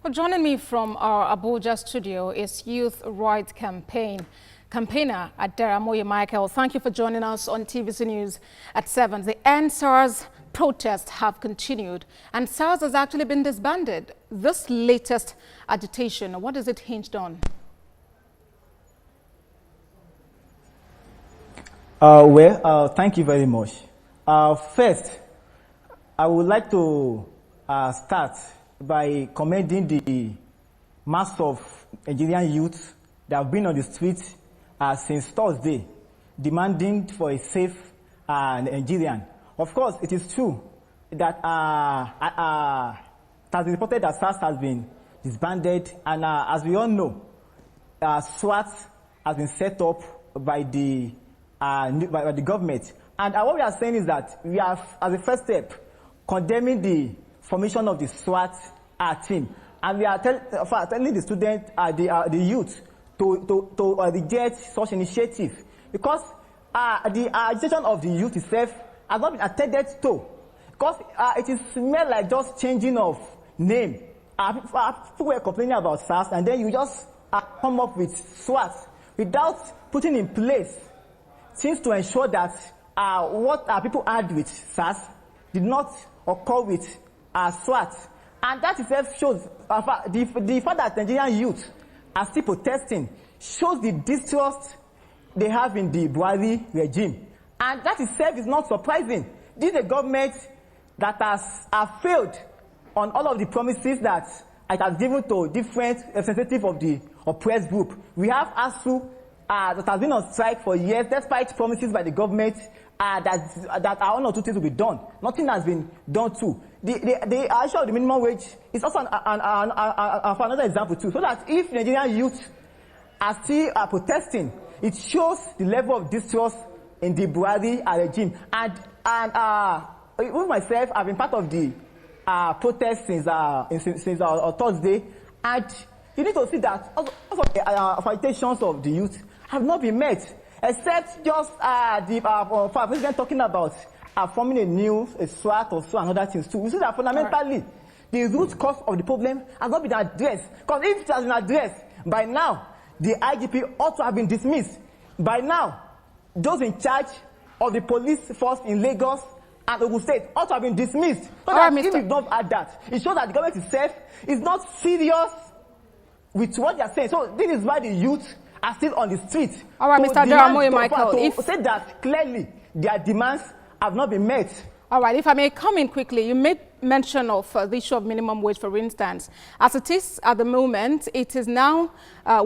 Well, joining me from our Abuja studio is Youth Rights campaigner Adaramoye Michael. Thank you for joining us on TVC News at 7. The End SARS protests have continued, and SARS has actually been disbanded. This latest agitation, what is it hinged on? Thank you very much. First, I would like to start by commending the mass of Nigerian youth that have been on the streets since Thursday, demanding for a safe Nigerian. Of course, it is true that it has been reported that SARS has been disbanded, and as we all know, SWAT has been set up by the government. And what we are saying is that we are, as a first step, condemning the formation of the SWAT team, and we are telling the students, the youth, to reject such initiative, because the agitation of the youth itself has not been attended to, because it is more like just changing of name. People were complaining about SARS, and then you just come up with SWAT without putting in place things to ensure that what people had with SARS did not occur with SWAT. And that itself shows the fact that Nigerian youth are still protesting shows the distrust they have in the Buhari regime. And that itself is not surprising. This is a government that has failed on all of the promises that it has given to different representatives of the oppressed group. We have ASU that has been on strike for years, despite promises by the government that one or two things will be done. Nothing has been done too. The issue of the minimum wage is also another example too. So that if Nigerian youth are still protesting, it shows the level of distrust in the Buhari regime. And with myself, I've been part of the protest since Thursday, and you need to see that also the agitations of the youth have not been met, except just the president talking about forming a SWAT or so and other things too. We see that fundamentally the root cause of the problem has not been addressed. Because if it has been addressed, by now the IGP ought to have been dismissed. By now, those in charge of the police force in Lagos and Ogun State ought to have been dismissed. So that if we don't add that, it shows that the government itself is not serious with what they are saying. So this is why the youth are still on the street. All right, Mr. Adaramoye Michael, to say that clearly their demands have not been met. All right, if I may come in quickly, you made mention of the issue of minimum wage, for instance. As it is at the moment, it is now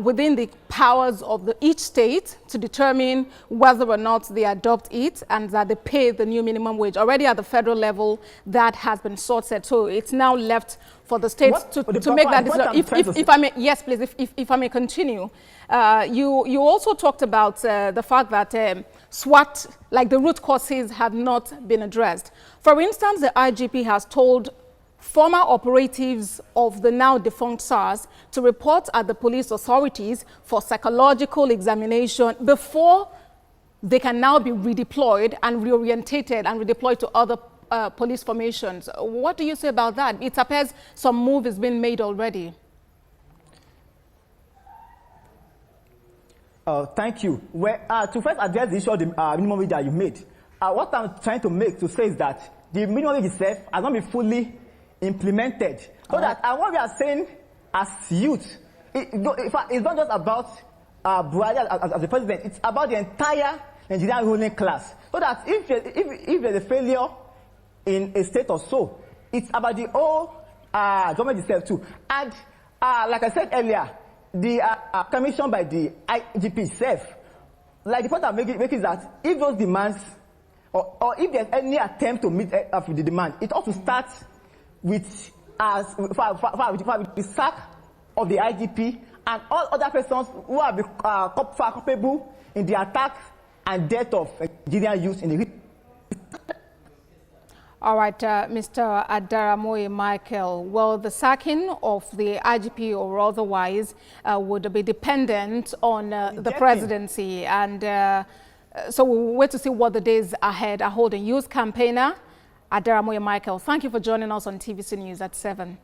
within the powers of each state to determine whether or not they adopt it and that they pay the new minimum wage. Already at the federal level, that has been sorted. So it's now left for the states to make that decision. If I may, yes, please, if I may continue. You also talked about the fact that SWAT, like the root causes, have not been addressed. For instance, the IGP has told former operatives of the now defunct SARS to report at the police authorities for psychological examination before they can now be redeployed and reorientated and redeployed to other police formations. What do you say about that? It appears some move has been made already. Thank you. Well, to first address the issue of the minimum wage that you made, what I'm trying to say is that the minimum wage itself has not been fully implemented. So that what we are saying as youth, it's not just about Buhari as the president, it's about the entire Nigerian ruling class. So that if there's a failure in a state or so, it's about the whole government itself too. And like I said earlier, the commission by the IGP itself, like the point I'm making is that if those demands, or if there's any attempt to meet with the demand, it ought to start with the sack of the IGP and all other persons who are culpable in the attack and death of Nigerian youth in the region. All right, Mr. Adaramoye Michael, well, the sacking of the IGP or otherwise would be dependent on the presidency. And so we'll wait to see what the days ahead are holding. Youth campaigner Adaramoye Michael, thank you for joining us on TVC News at 7.